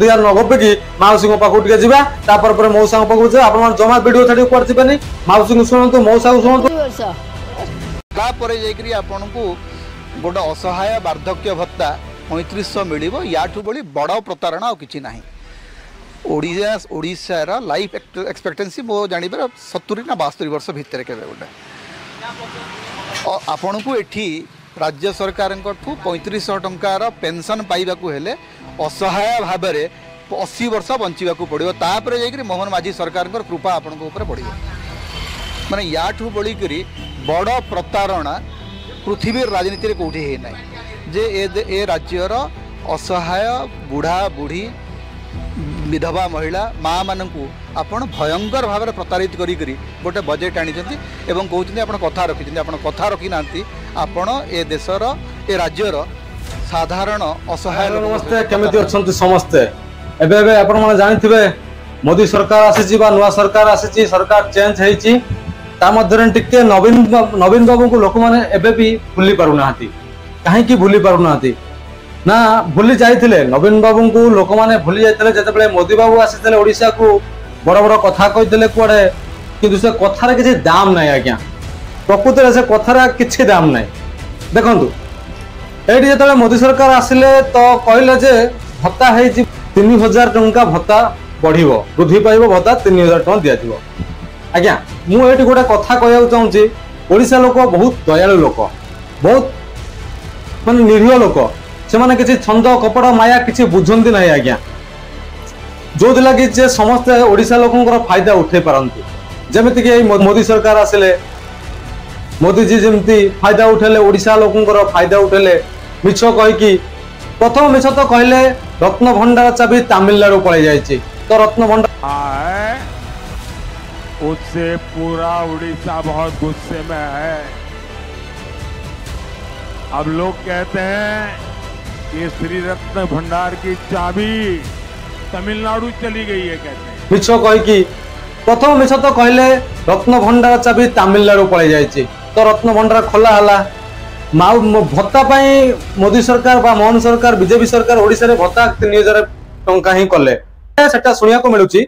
दियार नगबे कि माउसी पाखु टिके जिबा तापर पर मौसा पाखु जे आपन जमा वीडियो छाडी ऊपर जिबेनी माउसी को सुनंतु मौसा को सुनंतु तापर जेकरी आपन को गोटे असहाय वार्धक्य भत्ता 3500 मिलिबो याठू बड़ी बड़ प्रतारणा किछि नाही। ओडिशार लाइफ एक्सपेक्टेंसी मो जानिबार 70 ना 72 वर्ष भितर केबे गोटे आपन को एठी राज्य सरकार 3500 टंकार पेंशन पाइबाकू हेले असहाय भाव में 80 वर्ष बंचा पड़ो तापर जाकि मोहन माझी सरकार कृपा आपण पड़ो माने याठू बड़ी करी बड़ प्रतारणा पृथ्वी राजनीति कौटी है ना जे ए राज्यर असहाय बुढ़ा बुढ़ी विधवा महिला माँ मानू आपण भयंकर भाव में प्रतारित करी गोटे बजेट आनी कहते आप कथा रखी आप कथा रखी ना आपण ए देशर ए राज्यर साधारण असहाय नमस्ते केमिति अछंती समस्ते एबे एबे आपण माने जानिथिबे मोदी सरकार आसीची बा नुवा सरकार आसीची सरकार चेंज हेची ता मध्यरे टिके नवीन बाबू को लोक माने एबे भी भूली पारु नाहंती काहे की भूली पारु नाहंती ना भूली जाइथिले नवीन बाबू को लोक माने भूली जाइथिले जते बेले मोदी बाबू आसीथिले ओडिसा को बड़ बड़ कथा कहिथिले कुआडे किंतु से कथार किछि दाम नै आज्ञा प्रकृति से कथार किछि दाम नै देखंतु एटी जो मोदी सरकार आसिले तो कहले जे भत्ता है 3000 टंका भत्ता बढ़िबो वृद्धि पाइबो भत्ता 3000 टंका दिया दिबो आज्ञा मु एटी गोटे कथा कहया चाहूची ओडिसा लोक बहुत दयालु लोक बहुत माने निरीह लोक से माने किछि छंद कपड़ माया किछि बुझंती नै आज्ञा जो लगी जे समस्त ओडिसा लोकंकर फायदा उठे पारंती जेमिति कि मोदी सरकार आसिले मोदी जी जमती फायदा उठेले ओडिसा लोकंकर फायदा उठेले मिछ कहि प्रथम मिछ तो कहले रत्न भंडार चाबी तमिलनाडु पड़े जाइए तो रत्न भंडार उससे पूरा उड़ीसा बहुत गुस्से में है। अब लोग कहते हैं कि श्री रत्न भंडार की चाबी तमिलनाडु चली गई है कहते हैं मिछ कहि प्रथम मिछ तो कहले रत्न भंडार चाबी तमिलनाडु पड़े जाइए तो रत्न भंडार खोला हला भत्ता पाई मोदी सरकार बा मोहन सरकार बीजेपी सरकार ओडिसा रे भत्ता 3000 टंका ही कले सेटा सुनिया को मिलुची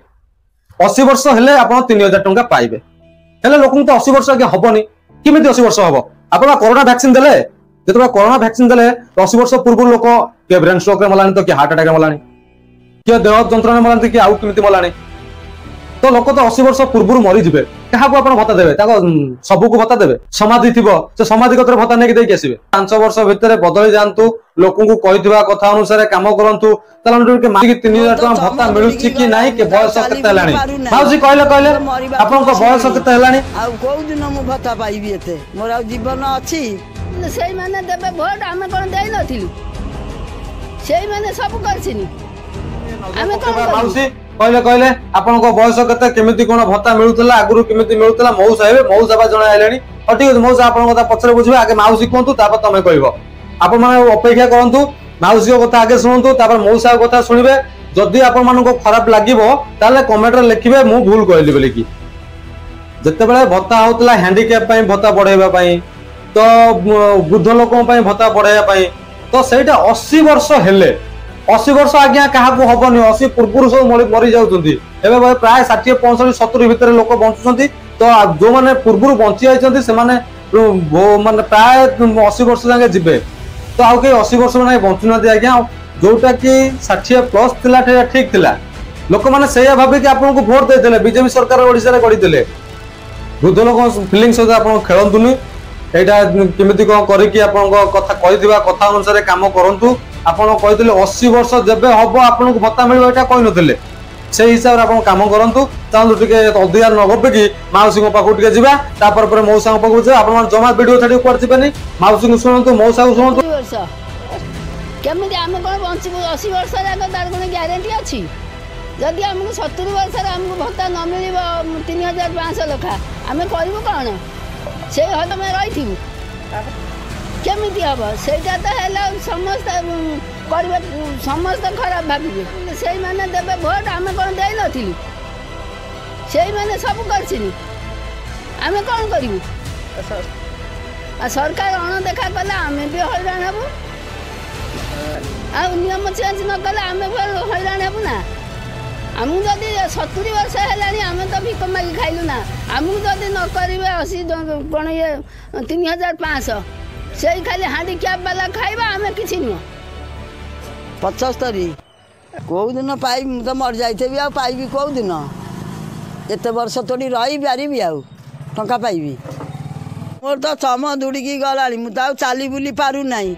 80 वर्ष हेले आपण 3000 टंका पाइबे हेले लोकन तो 80 वर्ष आगे हबनी किमिति 80 वर्ष हबो आपण कोरोना वैक्सीन देले जेतबा कोरोना वैक्सीन देले 80 वर्ष पूर्व लोक के ब्रेन स्ट्रोक रे मलानी तो के हार्ट अटैक रे मलानी के देह जंत्रणा मलानी कि आउ किमिति मलानी तो लोक तो 80 वर्ष पूर्व मरी जिबे क्या भत्ता देवे सबू को भत्ता देवे समाधि थी से समाधि कतर भत्ता नहीं देके आसबे 5 वर्ष भितर बदली जातु लोक कही कथा अनुसार कम करूँ 3000 टका भत्ता मिलूँ कि ना कि बयस के माउसी कहले कहले आप बयस के भत्ता पाइबी मोर जीवन अच्छी से माने देबे भोट आमे कोन देई नथिलु से माने सब करछिनी आमे कोन माउसी कहले कहले आपण बयस के केमिति कोन भत्ता मिलुतला आगुरु केमिति मिलुतला मौसा हेबे मौसा बा जणा आइलेनी ठीक अछि मौसा आपण कथा पछरे बुझिबे आगे माउसी कोंतु तापर तमे कहबो आपण माने अपेक्षा करंतु माउसी कथा आगे सुनंतु तापर मौसा कथा सुनिबे जदि आपण मानको खराब लागिबो ताले कमेंट रे लिखिबे मु भूल कहली बोली कि जते बेले भत्ता होतला हैंडीकैप पई भत्ता बढ़ाइबा पई तो वृद्ध लोकों पई भत्ता बढ़ाइबा पई तो सेटा 80 वर्ष हेले 80 वर्ष आज्ञा क्या हबनी 80 पूर्व सब मरी जाऊँगी एवं प्राय 60 65 70 भितर लोक बंचुंट तो जो मैंने पूर्व बंची जाती से माने प्राय 80 वर्ष जाके जीवे तो आउ कई 80 वर्ष ना बंचुना आज्ञा जोटा कि 60+ थिला ठीक थिला लोक मैंने से भाविक आपको भोट देते बीजेपी सरकार ओडिशा गढ़ी वृद्ध लोक फिलिंग सहित आप खेलतुनि यहाँ केमिति कौन करके कथा कही कथा अनुसार कम करूँ आपड़ कहते 80 वर्ष जब हम आपको भत्ता मिले यहाँ कही नथिले से हिसाब से आप कम करूँ चाहूँ टे अधिका नगबे कि माउसी पाखु टे जा तापर पर मौसा पाखु जा आप जमा वीडियो छाड़ी ऊपर जीवे माउसी को शुणु मौसा को शुणु केमिति आमे कोन बंचिबो 80 वर्ष जाक तार कोन ग्यारंटी अछि जदि हमको 70 वर्ष रे हमको भत्ता न मिलिबो 3500 लखा आमे करबो कोन से हल में रहिथिबु केमिति हबो सेटा त हेला समस्त करबे समस्त खराब भाबिबे से माने देबे भोट आमे कोन देई नथिलु से माने सब करछिनी आमे कोन करिबु सरकार अण देखा कला आमे भी हैरान हबो ଆଉ ନିୟମ ଚେଞ୍ଜ ନ କଲେ ଆମେ ହଇରାଣ ହେବୁ ନା। ଆମକୁ ଯଦି 70 ବର୍ଷ ହେଲାଣି ଆମେ ତ ଭିକ ମାଗି ଖାଇଲୁ ନା। ଆମକୁ ଯଦି ନ କରିବେ 80 କ'ଣ ଇଏ 3500 ସେଇ ଖାଲି ହାଣ୍ଡିକ୍ୟାପ୍ ବାଲା ଖାଇବା, ଆମେ କିଛି ନୁହଁ। 75 କେଉଁଦିନ ପାଇବି? ମୁଁ ତ ମରିଯାଇଥିବି, ଆଉ ପାଇବି କେଉଁଦିନ? ଏତେ ବର୍ଷ ତୋଡ଼ି ରହିପାରିବି ଆଉ ଟଙ୍କା ପାଇବି? ମୋର ତ ଚମ ଦୁଡ଼ିକି ଗଲାଣି, ମୁଁ ତ ଆଉ ଚାଲି ବୁଲି ପାରୁନାହିଁ।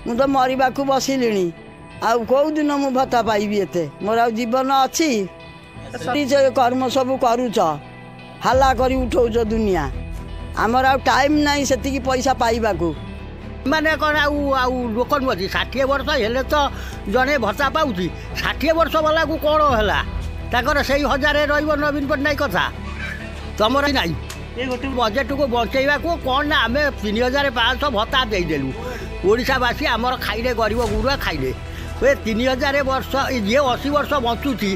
ମୁଁ ତ ମରିବାକୁ ବସିଲିଣି, ଆଉ କେଉଁଦିନ ମୁଁ ଭତ୍ତା ପାଇବି? ଏତେ ମୋର ଆଉ ଜୀବନ ଅଛି? କର୍ମ ସବୁ କରୁଛ, ହାଲା କରି ଉଠଉଛ ଦୁନିଆ। ଆମର ଆଉ ଟାଇମ୍ ନାହିଁ ସେତିକି ପଇସା ପାଇବାକୁ। ମାନେ କ'ଣ ଆଉ ଲୋକ ନୁହଁନ୍ତି? 60 ବର୍ଷ ହେଲେ ତ ଜଣେ ଭତ୍ତା ପାଉଛି। 60 ବର୍ଷ ବାଲାକୁ କ'ଣ ହେଲା? ତାଙ୍କର ସେଇ 1000 ରହିବ ନବୀନ ପଟ୍ଟନାୟକ କଥା, ତମର ନାହିଁ। ଏ ଗୋଟେ ବଜେଟକୁ ବଞ୍ଚେଇବାକୁ କ'ଣ ନା ଆମେ 3500 ଭତ୍ତା ଦେଇଦେଲୁ। ଓଡ଼ିଶାବାସୀ ଆମର ଖାଇଲେ, ଗରିବ ଗୁରୁଆ ଖାଇଲେ। ଏ 3000 ବର୍ଷ ଯିଏ 80 ବର୍ଷ ବଞ୍ଚୁଛି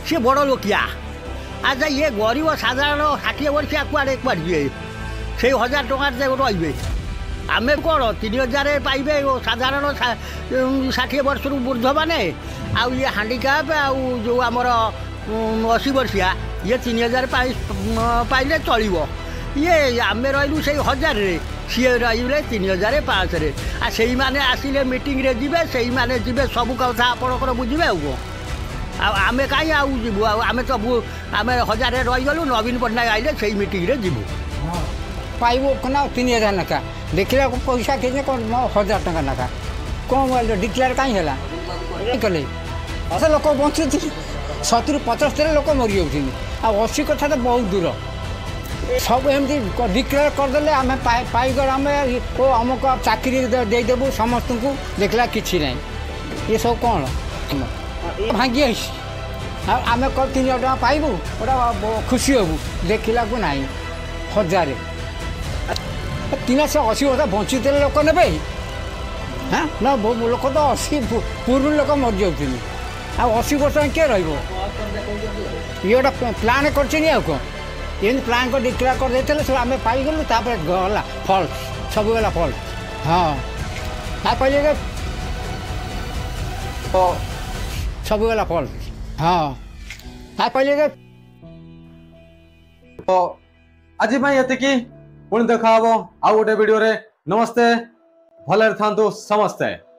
ସିଏ ବଡ଼ ଲୋକିଆ। ଆଚ୍ଛା ଇଏ ଗରିବ ସାଧାରଣ 60 ବର୍ଷିଆ କୁଆଡ଼େ ଯିବେ? ସେଇ 1000 ଟଙ୍କାରେ ରହିବେ। ଆମେ କ'ଣ 3000 ପାଇବେ ସାଧାରଣ 60 ବର୍ଷରୁ ବୃଦ୍ଧମାନେ? ଆଉ ଇଏ ହାଣ୍ଡିକ୍ୟାପ୍ ଆଉ ଯେଉଁ ଆମର 80 ବର୍ଷିଆ ଇଏ 3000 ପାଇଲେ ଚଳିବ। ଇଏ ଆମେ ରହିଲୁ ସେଇ 1000ରେ, ସିଏ ରହିଲେ 3500ରେ। ଆଉ ସେଇମାନେ ଆସିଲେ ମିଟିଂରେ ଯିବେ, ସେଇମାନେ ଯିବେ, ସବୁ କଥା ଆପଣଙ୍କର ବୁଝିବେ। ଆଉ କ'ଣ ଆଉ ଆମେ କାହିଁ ଆଉ ଯିବୁ? ଆଉ ଆମେ ତ ଆମେ 1000ରେ ରହିଗଲୁ, ନବୀନ ପଟ୍ଟନାୟକ ଆଇଲେ ସେଇ ମିଟିଂରେ ଯିବୁ। ପାଇବୁ ନା 3000 ଲେଖା, ଦେଖିଲାକୁ ପଇସା କିଛି 1000 ଟଙ୍କା ଲେଖା। କ'ଣ ଡିକ୍ଲେୟାର କାହିଁ ହେଲା? କଲେ ସେ ଲୋକ ବଞ୍ଚୁଛି, 70-75 ଲୋକ ମରିଯାଉଛନ୍ତି, ଆଉ 80 କଥା ତ ବହୁତ ଦୂର। ସବୁ ଏମିତି ଡିକ୍ଲେୟାର କରିଦେଲେ ଆମେ ପାଇଗଲେ, ଆମେ ଅମୁକ ଚାକିରି ଦେଇଦେବୁ ସମସ୍ତଙ୍କୁ, ଦେଖିଲା କିଛି ନାହିଁ। ଏସବୁ କ'ଣ ଭାଙ୍ଗି ଆସିଛି? ଆଉ ଆମେ 3000 ଟଙ୍କା ପାଇବୁ, ଗୋଟା ଖୁସି ହେବୁ, ଦେଖିଲାକୁ ନାହିଁ 1000। 380 ବର୍ଷ ବଞ୍ଚିଥିଲେ ଲୋକ ନେବେ? হ্যাঁ না লোক তো 80 ପୂର୍ବରୁ ଲୋକ ମରିଯାଉଛନ୍ତି, ଆଉ 80 ବର୍ଷ କିଏ ରହିବ? ଇଏ ଗୋଟେ ପ୍ଲାନ୍ କରିଛନ୍ତି। ଆଉ କ'ଣ ଏମିତି ପ୍ଲାନ୍ କରି ଡିକ୍ଲେୟାର କରିଦେଇଥିଲେ, ସବୁ ଆମେ ପାଇଗଲୁ, ତାପରେ ଗଲା ଫଲ୍ସ, ସବୁ ଗଲା ଫଲ୍ସ। ହଁ ତା କହିଲେ ଯେ ସବୁ ଗଲା ଫଲ୍ସ। ହଁ ତା କହିଲେ ଯେ ଆଜି ପାଇଁ ଏତିକି, ପୁଣି ଦେଖା ହବ ଆଉ ଗୋଟେ ଭିଡିଓରେ। ନମସ୍ତେ, ଭଲରେ ଥାନ୍ତୁ ସମସ୍ତେ।